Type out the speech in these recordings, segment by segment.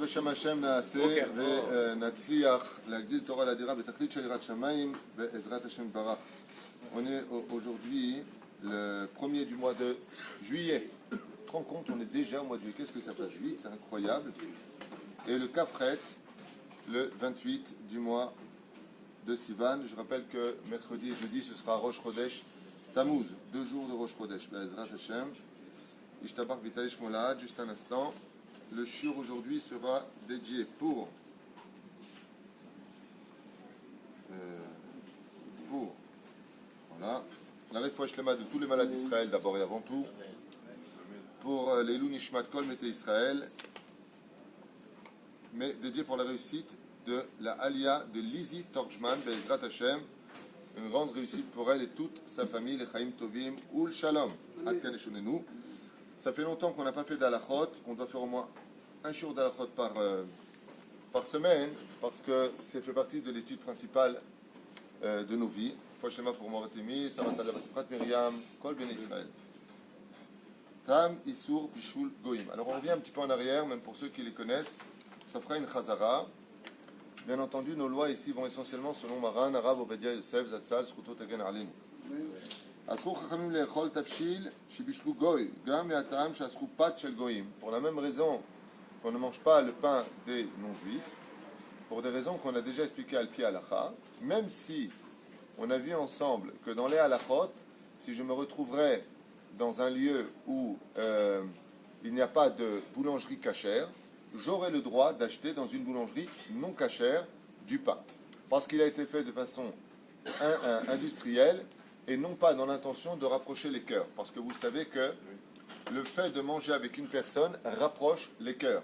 בשם השם נעשה ונצליח להגדיל תורה לאדירה בתכלית של יראת שמיים בעזרת השם יתברך. On est aujourd'hui le 1er du mois de juillet. Tu te rends compte, on est déjà au mois de juillet. Qu'est-ce que ça passe vite, c'est incroyable. Et le Kafret, le 28 du mois de Sivan. Je rappelle que mercredi et jeudi, ce sera Rosh Chodesh Tammuz, 2 jours de Rosh Chodesh. Be'ezrat Hashem. Ishtabach Vitali Shmolad, juste un instant. Le shiur aujourd'hui sera dédié pour voilà, la réfoua shlema de tous les malades d'Israël d'abord et avant tout, pour les Lou Nishmat Kol Mete Israël, mais dédié pour la réussite de la Aliyah de Lizzie Torjman, Be'ezrat Hashem, une grande réussite pour elle et toute sa famille, les Chaim Tovim Ul Shalom. Ad Kan Eshonenu. Ça fait longtemps qu'on n'a pas fait d'alachot, on doit faire au moins un jour d'alachot par semaine, parce que ça fait partie de l'étude principale de nos vies. Foshema pour Moratimi, Samata Lavatfrat Miriam, Kol Ben Israël. Tam Isur Bishul Goïm. Alors on revient un petit peu en arrière, même pour ceux qui les connaissent, ça fera une chazara. Bien entendu, nos lois ici vont essentiellement selon Maran, Arav, Obedia, Yosef, Zatzal, Srutot, Tagen, Arlin. Pour la même raison qu'on ne mange pas le pain des non-juifs, pour des raisons qu'on a déjà expliquées al pi halacha, même si on a vu ensemble que dans les halachot, si je me retrouverais dans un lieu où il n'y a pas de boulangerie cachère, j'aurai le droit d'acheter dans une boulangerie non cachère du pain, parce qu'il a été fait de façon industrielle et non pas dans l'intention de rapprocher les cœurs. Parce que vous savez que le fait de manger avec une personne rapproche les cœurs.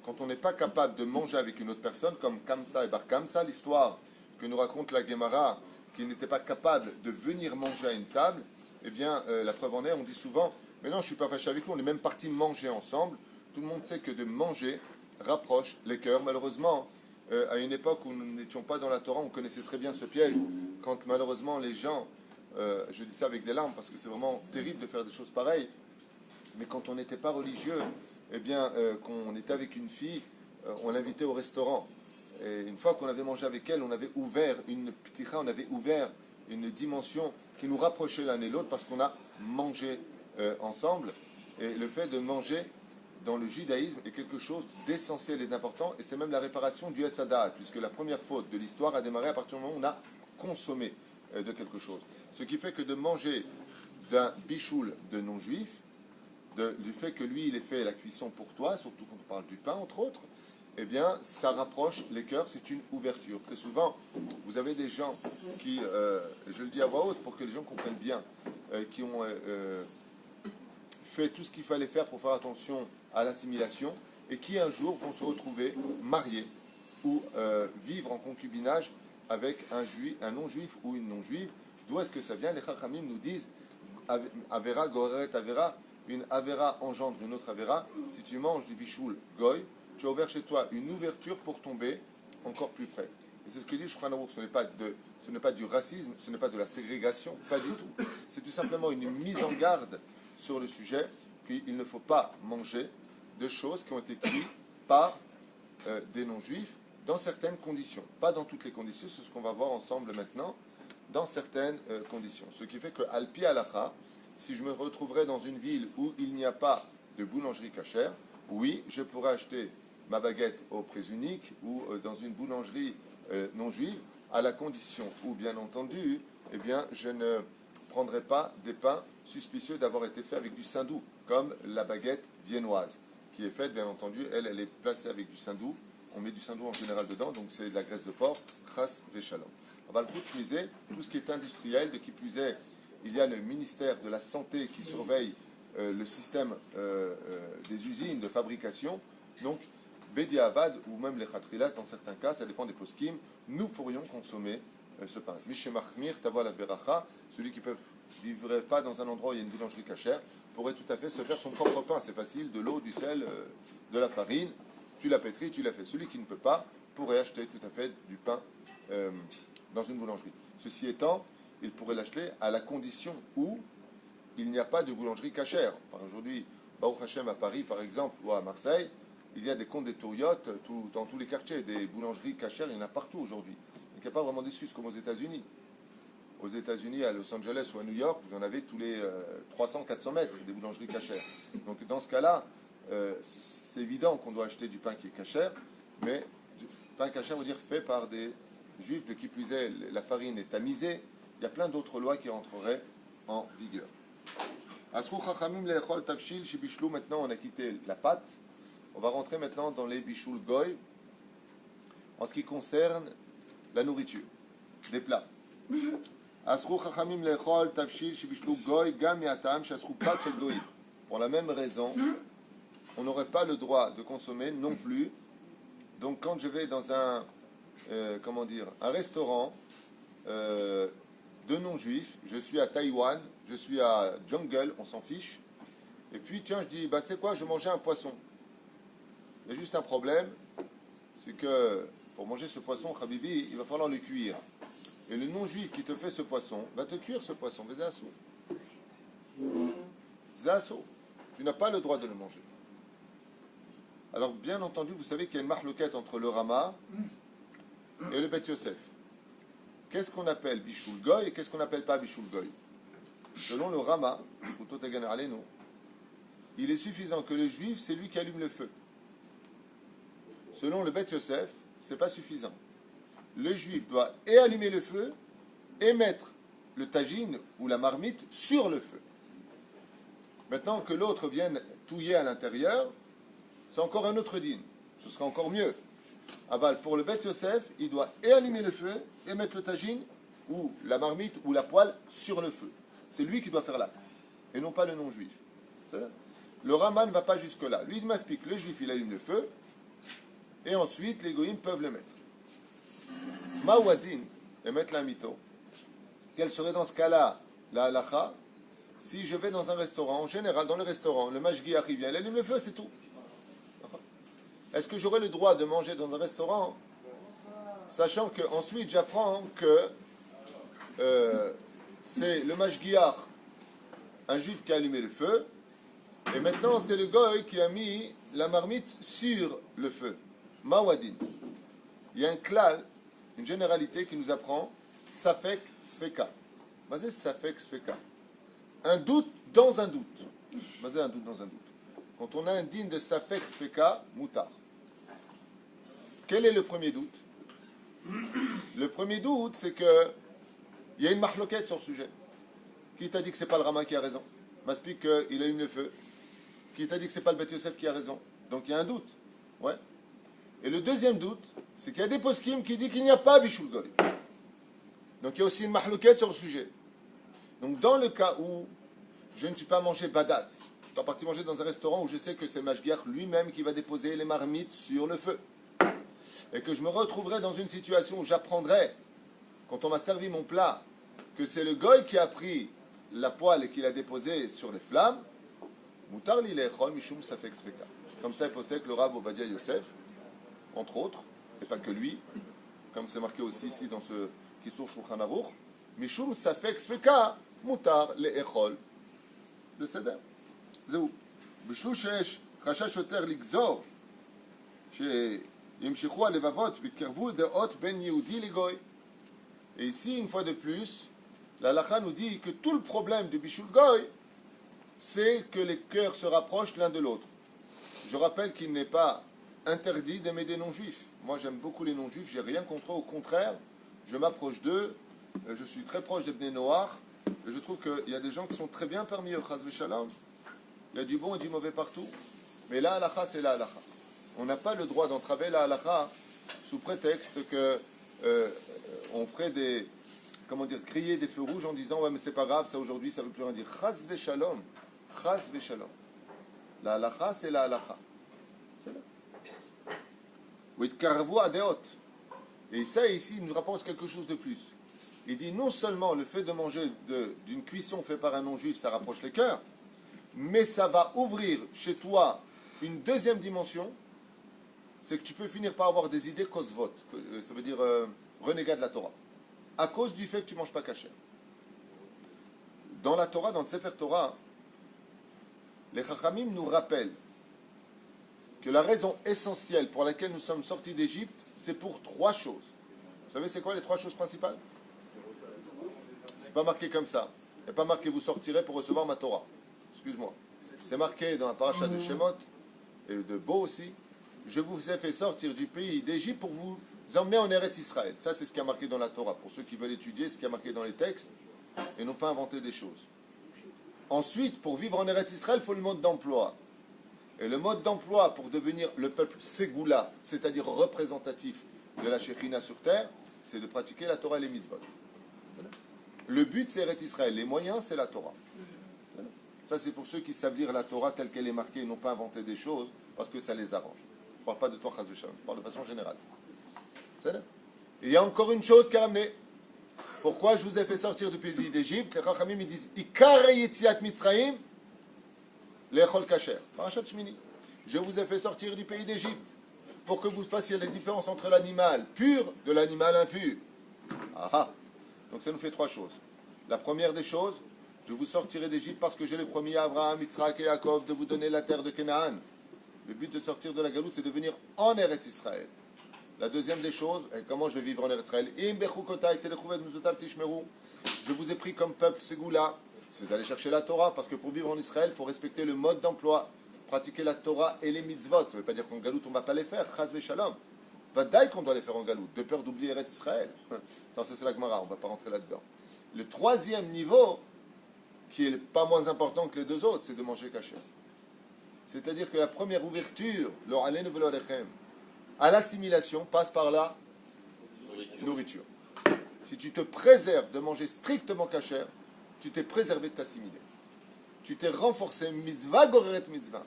Quand on n'est pas capable de manger avec une autre personne, comme Kamsa et Bar Kamsa, l'histoire que nous raconte la Gemara, qui n'était pas capable de venir manger à une table, eh bien, la preuve en est, on dit souvent, mais non, je ne suis pas fâché avec vous, on est même partis manger ensemble. Tout le monde sait que de manger rapproche les cœurs. Malheureusement, à une époque où nous n'étions pas dans la Torah, on connaissait très bien ce piège. Quand malheureusement les gens... je dis ça avec des larmes parce que c'est vraiment terrible de faire des choses pareilles. Mais quand on n'était pas religieux, eh bien, qu'on était avec une fille, on l'invitait au restaurant. Et une fois qu'on avait mangé avec elle, on avait ouvert une pticha, on avait ouvert une dimension qui nous rapprochait l'un et l'autre parce qu'on a mangé ensemble. Et le fait de manger dans le judaïsme est quelque chose d'essentiel et d'important. Et c'est même la réparation du Etz Hadaat, puisque la première faute de l'histoire a démarré à partir du moment où on a consommé de quelque chose. Ce qui fait que de manger d'un bichoul de non-juif, du fait que lui, il ait fait la cuisson pour toi, surtout quand on parle du pain, entre autres, eh bien, ça rapproche les cœurs, c'est une ouverture. Très souvent, vous avez des gens qui, je le dis à voix haute pour que les gens comprennent bien, qui ont fait tout ce qu'il fallait faire pour faire attention à l'assimilation, et qui un jour vont se retrouver mariés ou vivre en concubinage avec un non-juif ou une non-juive. D'où est-ce que ça vient? Les Chachamim nous disent Avera goreret Avera, une Avera engendre une autre Avera. Si tu manges du bichoul goy, tu as ouvert chez toi une ouverture pour tomber encore plus près. Et c'est ce que dit Shulchan Aruch, ce n'est pas du racisme, ce n'est pas de la ségrégation, pas du tout. C'est tout simplement une mise en garde sur le sujet qu'il ne faut pas manger de choses qui ont été cuites par des non-juifs dans certaines conditions. Pas dans toutes les conditions, c'est ce qu'on va voir ensemble maintenant, dans certaines conditions. Ce qui fait que, al pi halacha, si je me retrouverais dans une ville où il n'y a pas de boulangerie cachère, oui, je pourrais acheter ma baguette au prix unique ou dans une boulangerie non juive, à la condition où, bien entendu, eh bien, je ne prendrai pas des pains suspicieux d'avoir été faits avec du saindoux, comme la baguette viennoise, qui est faite, bien entendu, elle est placée avec du saindoux. On met du saindoux en général dedans, donc c'est de la graisse de porc, chas veshalom. On va le miser tout ce qui est industriel, de qui plus est, il y a le ministère de la Santé qui surveille le système des usines de fabrication. Donc, Bedi Avad, ou même les Khatrilas, dans certains cas, ça dépend des poskim, nous pourrions consommer ce pain. Mishemachmir, Tavola Beracha, celui qui ne vivrait pas dans un endroit où il y a une boulangerie cachère, pourrait tout à fait se faire son propre pain. C'est facile, de l'eau, du sel, de la farine. Tu l'as pétri, tu l'as fait. Celui qui ne peut pas pourrait acheter tout à fait du pain dans une boulangerie. Ceci étant, il pourrait l'acheter à la condition où il n'y a pas de boulangerie cachère. Aujourd'hui, Baruch Hashem à Paris, par exemple, ou à Marseille, il y a des comptes des touriotes dans tous les quartiers, des boulangeries cachères, il y en a partout aujourd'hui. Donc il n'y a pas vraiment d'excuses comme aux États-Unis. Aux États-Unis, à Los Angeles ou à New York, vous en avez tous les 300-400 mètres des boulangeries cachères. Donc dans ce cas-là, c'est évident qu'on doit acheter du pain qui est cachère, mais du pain cachère veut dire fait par des juifs, de qui plus est, la farine est tamisée. Il y a plein d'autres lois qui entreraient en vigueur. Maintenant, on a quitté la pâte. On va rentrer maintenant dans les bishul goy en ce qui concerne la nourriture, des plats. Pour la même raison, on n'aurait pas le droit de consommer non plus. Donc quand je vais dans un restaurant de non-juifs, je suis à Taïwan, je suis à Jungle, on s'en fiche, et puis tiens, je dis, bah tu sais quoi, je vais manger un poisson. Il y a juste un problème, c'est que pour manger ce poisson, Habibi, il va falloir le cuire. Et le non-juif qui te fait ce poisson va te cuire ce poisson, mais zasso. Zasso. Tu n'as pas le droit de le manger. Alors, bien entendu, vous savez qu'il y a une marloquette entre le Rama et le Beth Yosef. Qu'est-ce qu'on appelle Bishul Goy et qu'est-ce qu'on n'appelle pas Bishul Goy? Selon le Rama, il est suffisant que le juif, c'est lui qui allume le feu. Selon le Beth Yosef, c'est pas suffisant. Le juif doit et allumer le feu et mettre le tagine ou la marmite sur le feu. Maintenant que l'autre vienne touiller à l'intérieur, c'est encore un autre dîne. Ce sera encore mieux. Aval, pour le Beth Yosef, il doit et allumer le feu et mettre le tagine ou la marmite ou la poêle sur le feu. C'est lui qui doit faire l'acte et non pas le non-juif. Le Rama ne va pas jusque-là. Lui, il m'explique, le juif, il allume le feu et ensuite les goïms peuvent le mettre. Mawadin, et mettre la mito. Quelle serait dans ce cas-là la halacha? Si je vais dans un restaurant, en général, dans le restaurant, le mashgiach vient, il allume le feu, c'est tout. Est-ce que j'aurai le droit de manger dans un restaurant, sachant qu'ensuite j'apprends que c'est le mashgiach, un juif qui a allumé le feu, et maintenant c'est le goy qui a mis la marmite sur le feu. Mawadin. Il y a un klal, une généralité qui nous apprend Safek Sfeka. Basé Safek Sfeka. Un doute dans un doute. Basé un doute dans un doute. Quand on a un digne de Safek Sfeka, Moutar. Quel est le premier doute? Le premier doute, c'est que il y a une mahloquette sur le sujet. Qui t'a dit que c'est pas le Rama qui a raison? M'explique qu'il allume le feu. Qui t'a dit que c'est pas le Beth Yosef qui a raison? Donc il y a un doute. Ouais. Et le deuxième doute, c'est qu'il y a des poskim qui disent qu'il n'y a pas Bishul Goy. Donc il y a aussi une mahloquette sur le sujet. Donc dans le cas où je ne suis pas mangé badat, je ne suis pas parti manger dans un restaurant où je sais que c'est le mashgiach lui-même qui va déposer les marmites sur le feu, et que je me retrouverai dans une situation où j'apprendrai, quand on m'a servi mon plat, que c'est le goy qui a pris la poêle et qui l'a déposée sur les flammes, mutar li le'echol mishum safek sveka. Comme ça, il possède le Rav Ovadia Yosef, entre autres, et pas que lui, comme c'est marqué aussi ici dans ce Kitzur Shulchan Aruch, mishum safek sveka, mutar le'echol. בסדר? זהו. בשלו שיש חשש יותר לגזור שימשכו הלבבות ויתקרבו דעות בין יהודי לגוי. Et ici, une fois de plus, la halakha nous dit que tout le problème du Bishul Goy, c'est que les cœurs se rapprochent l'un de l'autre. Je rappelle qu'il n'est pas interdit d'aimer des non-juifs. Moi, j'aime beaucoup les non-juifs, j'ai rien contre eux, au contraire, je m'approche d'eux, je suis très proche des Bnei Noach, et je trouve qu'il y a des gens qui sont très bien parmi eux, chas v'shalom. Il y a du bon et du mauvais partout. Mais la halakha, c'est la halakha. On n'a pas le droit d'entraver la halakha sous prétexte que on ferait des, crier des feux rouges en disant ouais mais c'est pas grave, ça aujourd'hui ça veut plus rien dire. Chas v'shalom, chas v'shalom. La halakha, c'est la halakha. C'est là. Uitkarvu adeot. Et ça ici, il nous rapporte quelque chose de plus. Il dit non seulement le fait de manger d'une cuisson faite par un non-juif, ça rapproche les cœurs, mais ça va ouvrir chez toi une deuxième dimension, c'est que tu peux finir par avoir des idées kosvot, ça veut dire renégat de la Torah, à cause du fait que tu ne manges pas kasher. Dans la Torah, dans le Sefer Torah, les Chachamim nous rappellent que la raison essentielle pour laquelle nous sommes sortis d'Égypte, c'est pour 3 choses. Vous savez, c'est quoi les 3 choses principales? C'est pas marqué comme ça. Il n'y a pas marqué vous sortirez pour recevoir ma Torah. Excuse-moi. C'est marqué dans la paracha de Shemot et de Bo aussi. Je vous ai fait sortir du pays d'Égypte pour vous emmener en Eretz Israël. Ça, c'est ce qui est marqué dans la Torah. Pour ceux qui veulent étudier ce qui est marqué dans les textes et non pas inventer des choses. Ensuite, pour vivre en Eretz Israël, il faut le mode d'emploi. Et le mode d'emploi pour devenir le peuple Ségoula, c'est-à-dire représentatif de la Shekhinah sur terre, c'est de pratiquer la Torah et les mitzvot. Le but, c'est Eretz Israël. Les moyens, c'est la Torah. Ça, c'est pour ceux qui savent lire la Torah telle qu'elle est marquée et non pas inventer des choses parce que ça les arrange. Je ne parle pas de toi, Chas v'Shalom. Je parle de façon générale. Et il y a encore une chose qui a ramené. Pourquoi je vous ai fait sortir du pays d'Égypte? Les Chachamim, ils disent Ikar Yetziat Mitzrayim Lechol Kasher. Parashat Shmini. Je vous ai fait sortir du pays d'Égypte pour que vous fassiez la différence entre l'animal pur de l'animal impur. Ah ah. Donc ça nous fait 3 choses. La première des choses, je vous sortirai d'Égypte parce que j'ai le promis à Abraham, Yitzhak et Yaakov de vous donner la terre de Canaan. Le but de sortir de la galoute, c'est de venir en Eretz Israël. La deuxième des choses, et comment je vais vivre en Eretz Israël? Je vous ai pris comme peuple Ségoula, c'est d'aller chercher la Torah, parce que pour vivre en Israël, il faut respecter le mode d'emploi, pratiquer la Torah et les mitzvot. Ça ne veut pas dire qu'en galoute, on ne va pas les faire, chas v'shalom. Vadaï qu'on doit les faire en galoute, de peur d'oublier Eretz Israël. Non, ça c'est la Gemara, on ne va pas rentrer là-dedans. Le troisième niveau, qui n'est pas moins important que les 2 autres, c'est de manger kasher. C'est-à-dire que la première ouverture, à l'assimilation, passe par la nourriture. Si tu te préserves de manger strictement kasher, tu t'es préservé de t'assimiler. Tu t'es renforcé, mitzvah goreret mitzvah.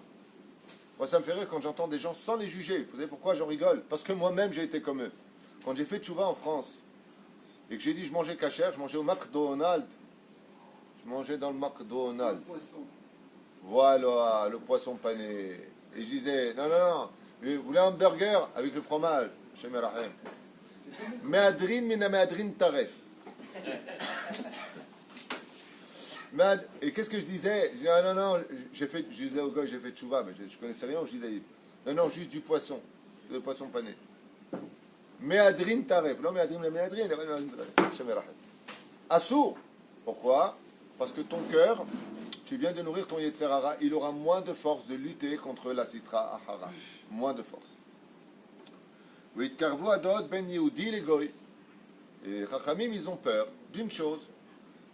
Moi, ça me fait rire quand j'entends des gens sans les juger. Vous savez pourquoi j'en rigole? Parce que moi-même, j'ai été comme eux. Quand j'ai fait tchouva en France, et que j'ai dit je mangeais kasher, je mangeais au McDonald's. Je mangeais dans le McDonald's. Voilà, le poisson pané. Et je disais, non, vous voulez un burger avec le fromage? Chez Merahem. Meadrin mina meadrin taref. Et qu'est-ce que je disais? Je disais, non, je disais au gars, j'ai fait tchouva, mais je connaissais rien. Je disais, non, juste du poisson, le poisson pané. Meadrin taref. Non, meadrin, chez Merahem. Assour. Pourquoi? Parce que ton cœur, tu viens de nourrir ton Yetzer Hara, il aura moins de force de lutter contre la Sitra Ahara. Moins de force. Et les Chachamim, ils ont peur d'une chose,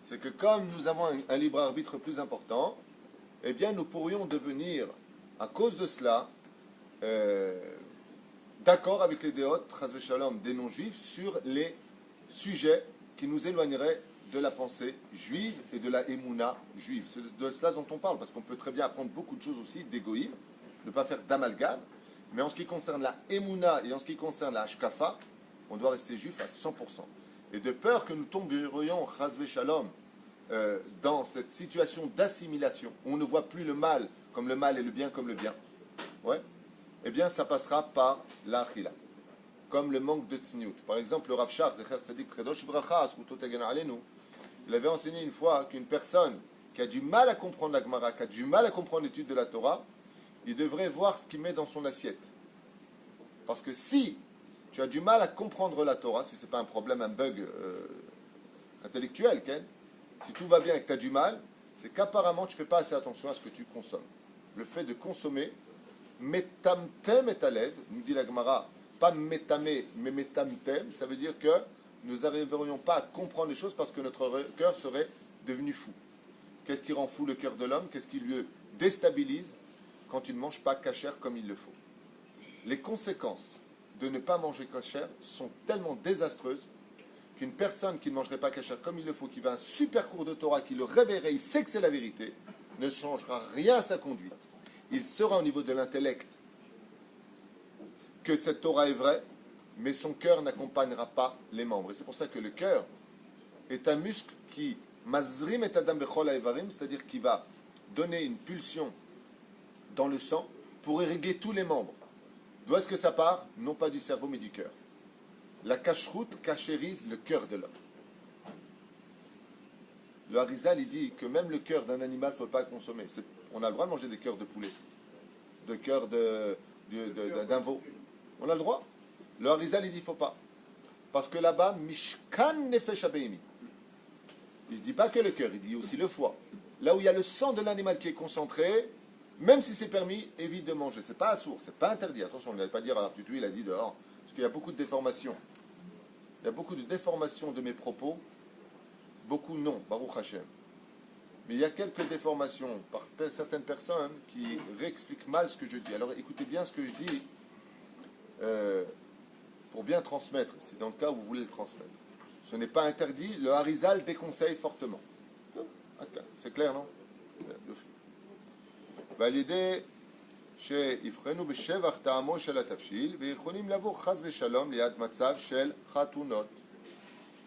c'est que comme nous avons un libre arbitre plus important, eh bien nous pourrions devenir, à cause de cela, d'accord avec les déotes, Chas v'Shalom, des non-juifs, sur les sujets qui nous éloigneraient de la pensée juive et de la émouna juive. C'est de cela dont on parle, parce qu'on peut très bien apprendre beaucoup de choses aussi d'égoïsme, ne pas faire d'amalgame, mais en ce qui concerne la émouna et en ce qui concerne la hashkafa, on doit rester juif à 100%. Et de peur que nous tomberions, chas v'shalom, dans cette situation d'assimilation, où on ne voit plus le mal comme le mal et le bien comme le bien, ouais, eh bien ça passera par l'achila. Comme le manque de tzniut. Par exemple, le Rav Shach, Zecher Tzadik Kadosh Bracha, Zkuto Tagen Alenu, il avait enseigné une fois qu'une personne qui a du mal à comprendre la Gemara, qui a du mal à comprendre l'étude de la Torah, il devrait voir ce qu'il met dans son assiette. Parce que si tu as du mal à comprendre la Torah, si ce n'est pas un problème, un bug intellectuel, si tout va bien et que tu as du mal, c'est qu'apparemment tu ne fais pas assez attention à ce que tu consommes. Le fait de consommer, metamtem et alev, nous dit la Gemara, pas métamé, mais metamtem, ça veut dire que nous n'arriverions pas à comprendre les choses parce que notre cœur serait devenu fou. Qu'est-ce qui rend fou le cœur de l'homme? Qu'est-ce qui le déstabilise quand tu ne manges pas kasher comme il le faut? Les conséquences de ne pas manger kasher sont tellement désastreuses qu'une personne qui ne mangerait pas kasher comme il le faut, qui va à un super cours de Torah, qui le réveillerait, il sait que c'est la vérité, ne changera rien à sa conduite. Il sera au niveau de l'intellect que cette Torah est vraie, mais son cœur n'accompagnera pas les membres. Et c'est pour ça que le cœur est un muscle qui mazrim et adam bechol ha'ivarim, c'est-à-dire qui va donner une pulsion dans le sang pour irriguer tous les membres. D'où est-ce que ça part? Non pas du cerveau, mais du cœur. La cacheroute cachérise le cœur de l'homme. Le Harizal, il dit que même le cœur d'un animal, il ne faut pas consommer. On a le droit de manger des cœurs de poulet, de cœurs d'un veau. On a le droit. Le Harizal, il dit, il ne faut pas. Parce que là-bas, Mishkan Nefesh Abeimi. Il ne dit pas que le cœur, il dit aussi le foie. Là où il y a le sang de l'animal qui est concentré, même si c'est permis, évite de manger. C'est pas assourd, c'est pas interdit. Attention, on ne va pas dire, Tutu, il a dit dehors. Parce qu'il y a beaucoup de déformations. Il y a beaucoup de déformations de mes propos. Beaucoup non, Baruch Hashem. Mais il y a quelques déformations par certaines personnes qui réexpliquent mal ce que je dis. Alors écoutez bien ce que je dis pour bien transmettre. C'est dans le cas où vous voulez le transmettre. Ce n'est pas interdit. Le Harizal déconseille fortement. C'est clair, non? Validé chez Ifrenu Beshevach Ta'amo Shel HaTafshil Ve'yicholim Lavo Chaz Ve'Shalom Liad Matzav Shel Chatunot.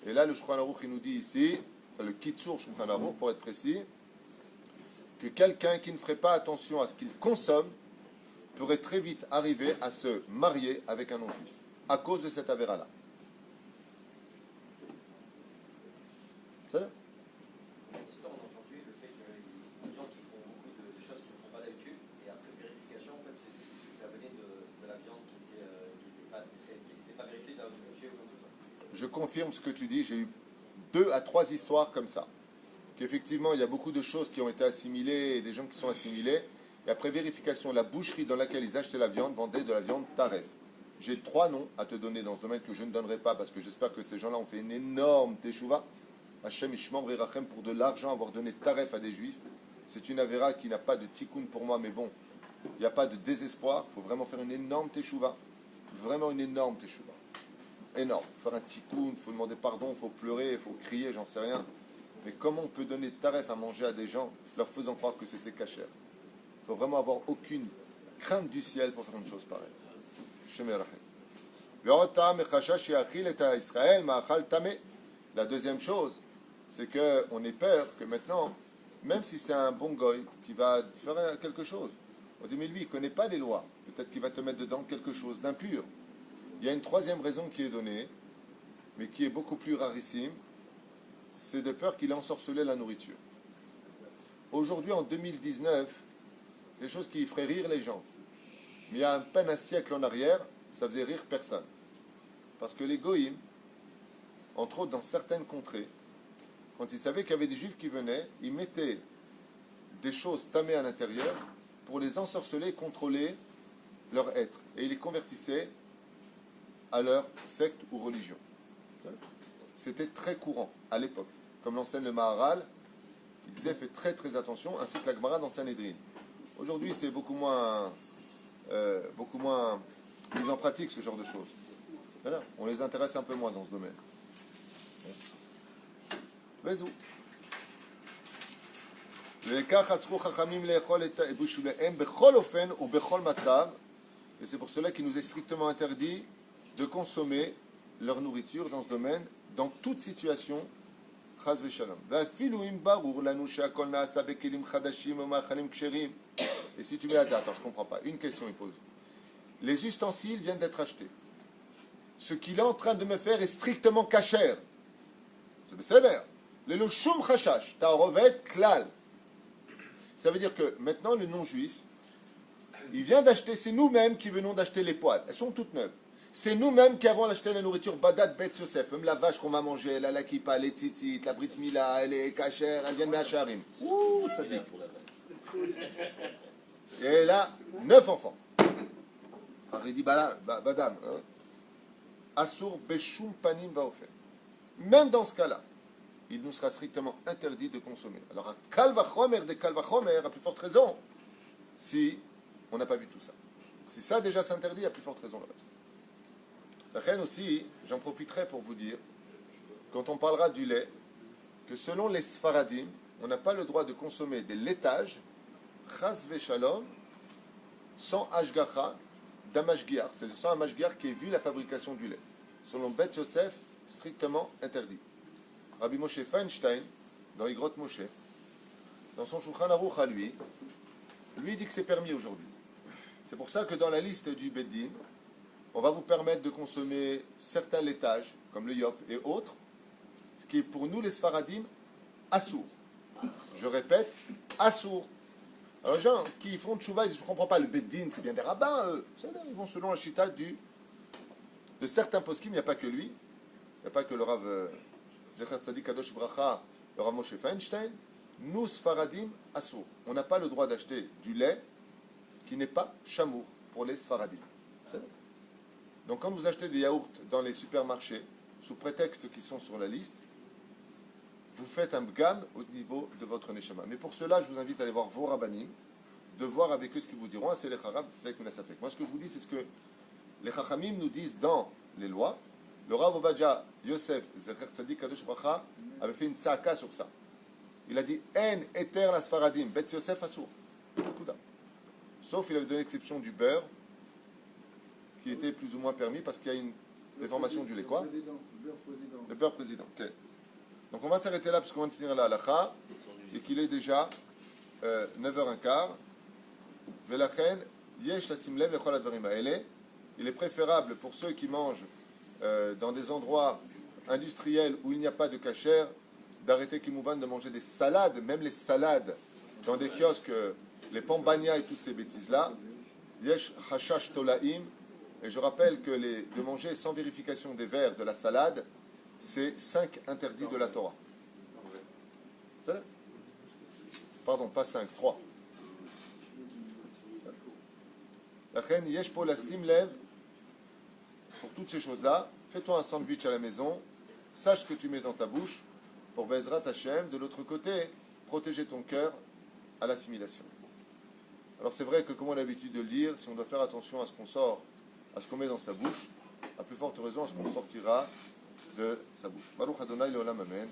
Et là, le Shulchan Aruch, il nous dit ici, le Kitsur Shulchan Aruch, pour être précis, que quelqu'un qui ne ferait pas attention à ce qu'il consomme pourrait très vite arriver à se marier avec un non-juif, à cause de cette avéra-là. C'est ça? Dans l'histoire, on a entendu le fait qu'il y a des gens qui font beaucoup de choses qu'ils ne font pas d'habitude, et après vérification, en fait, ça venait de la viande qui n'était pas vérifiée dans le monsieur ou comme ça. Je confirme ce que tu dis, j'ai eu 2 à 3 histoires comme ça. Qu'effectivement, il y a beaucoup de choses qui ont été assimilées et des gens qui sont assimilés. Et après vérification, la boucherie dans laquelle ils achetaient la viande vendait de la viande taref. J'ai 3 noms à te donner dans ce domaine que je ne donnerai pas parce que j'espère que ces gens-là ont fait une énorme teshuva. Hachem Ishmor Verachem pour de l'argent, avoir donné taref à des juifs. C'est une avéra qui n'a pas de tikkun pour moi, mais bon, il n'y a pas de désespoir. Il faut vraiment faire une énorme teshuva. Vraiment une énorme teshuva. Énorme. Faire un tikkun, il faut demander pardon, il faut pleurer, il faut crier, j'en sais rien. Mais comment on peut donner taref à manger à des gens leur faisant croire que c'était cachère? Il faut vraiment avoir aucune crainte du ciel pour faire une chose pareille. La deuxième chose, c'est qu'on ait peur que maintenant, même si c'est un bon goy qui va faire quelque chose, on dit mais lui il ne connaît pas les lois, peut-être qu'il va te mettre dedans quelque chose d'impur. Il y a une troisième raison qui est donnée, mais qui est beaucoup plus rarissime, c'est de peur qu'il ait ensorcelé la nourriture. Aujourd'hui, en 2019, c'est des choses qui feraient rire les gens. Mais il y a à peine un siècle en arrière, ça faisait rire personne. Parce que les goïms, entre autres dans certaines contrées, quand ils savaient qu'il y avait des juifs qui venaient, ils mettaient des choses tamées à l'intérieur pour les ensorceler, contrôler leur être. Et ils les convertissaient à leur secte ou religion. C'était très courant à l'époque, comme l'enseigne le Maharal, qui disait faites très très attention, ainsi que la Gemara dans Sanhedrin. Aujourd'hui, c'est beaucoup moins mis en pratique ce genre de choses. Voilà. On les intéresse un peu moins dans ce domaine. Vezou. Et c'est pour cela qu'il nous est strictement interdit de consommer leur nourriture dans ce domaine, dans toute situation. Chas v'shalom. Et si tu mets la date, attends, je ne comprends pas. Une question, il pose. Les ustensiles viennent d'être achetés. Ce qu'il est en train de me faire est strictement cachère. C'est bécéder. Le loshum chashash, ta'orovet klal. Ça veut dire que maintenant, le non-juif, il vient d'acheter, c'est nous-mêmes qui venons d'acheter les poêles. Elles sont toutes neuves. C'est nous-mêmes qui avons acheté la nourriture Badat Bet Yosef, même la vache qu'on va manger, la kipa, les tzitzit, la brit mila, elle est cachère, elle vient de Mehacharim. Ouh, ça dit. Et là, 9 enfants. Alors il dit, badam, Assour Beshum Panim Vaofen. Même dans ce cas-là, il nous sera strictement interdit de consommer. Alors, à Kalvachomer de Kalvachomer, à plus forte raison, si on n'a pas vu tout ça. Si ça déjà s'interdit, à plus forte raison le reste. La reine aussi, j'en profiterai pour vous dire, quand on parlera du lait, que selon les Sfaradim, on n'a pas le droit de consommer des laitages, chas v'shalom, sans ashgacha, d'amashgiar, c'est-à-dire sans un mashgiar qui ait vu la fabrication du lait. Selon Bet Yosef, strictement interdit. Rabbi Moshe Feinstein, dans Igrot Moshe, dans son Shulchan Aruch à lui dit que c'est permis aujourd'hui. C'est pour ça que dans la liste du Beddin, on va vous permettre de consommer certains laitages, comme le yop et autres, ce qui est pour nous les Sfaradim, assour. Je répète, assour. Alors les gens qui font tchouva, ils ne comprennent pas le beddin, c'est bien des rabbins, eux. Ils vont selon la chita de certains poskim, il n'y a pas que lui. Il n'y a pas que le Rav Zecher Tzadik Kadosh Bracha, le Rav Moshe Feinstein. Nous, Sfaradim, Assour. On n'a pas le droit d'acheter du lait qui n'est pas chamour pour les Sfaradim. Donc quand vous achetez des yaourts dans les supermarchés, sous prétexte qu'ils sont sur la liste, vous faites un bgam au niveau de votre neshama. Mais pour cela, je vous invite à aller voir vos rabbanim, de voir avec eux ce qu'ils vous diront. C'est les charav, c'est avec Menasafek. Moi, ce que je vous dis, c'est ce que les chachamim nous disent dans les lois. Le Rav Ovadia Yosef Zecher Tzadik Kadosh Bracha avait fait une tzaka sur ça. Il a dit En eter la sfaradim, bet Yosef assour. Sauf il avait donné l'exception du beurre, qui était plus ou moins permis parce qu'il y a une déformation du lait. Quoi? Le beurre président. Okay. Donc on va s'arrêter là parce qu'on va finir la halakha et qu'il est déjà 9h15. Velachen, yesh lasim lev lechol advarim haele. Il est préférable pour ceux qui mangent dans des endroits industriels où il n'y a pas de kasher d'arrêter kimouvan de manger des salades, même les salades dans des kiosques, les pambagna et toutes ces bêtises-là. Yesh hashash tolaim. Et je rappelle que de manger sans vérification des vers de la salade, c'est 5 interdits de la Torah. Pardon, pas 5, 3. La reine yesh po la simlev. Pour toutes ces choses-là, fais-toi un sandwich à la maison, sache ce que tu mets dans ta bouche, pour Bezrat Hashem, de l'autre côté, protéger ton cœur à l'assimilation. Alors c'est vrai que comme on a l'habitude de le dire, si on doit faire attention à ce qu'on sort, à ce qu'on met dans sa bouche, à plus forte raison à ce qu'on sortira de sa bouche. Baruch Adonai Leolam Amen.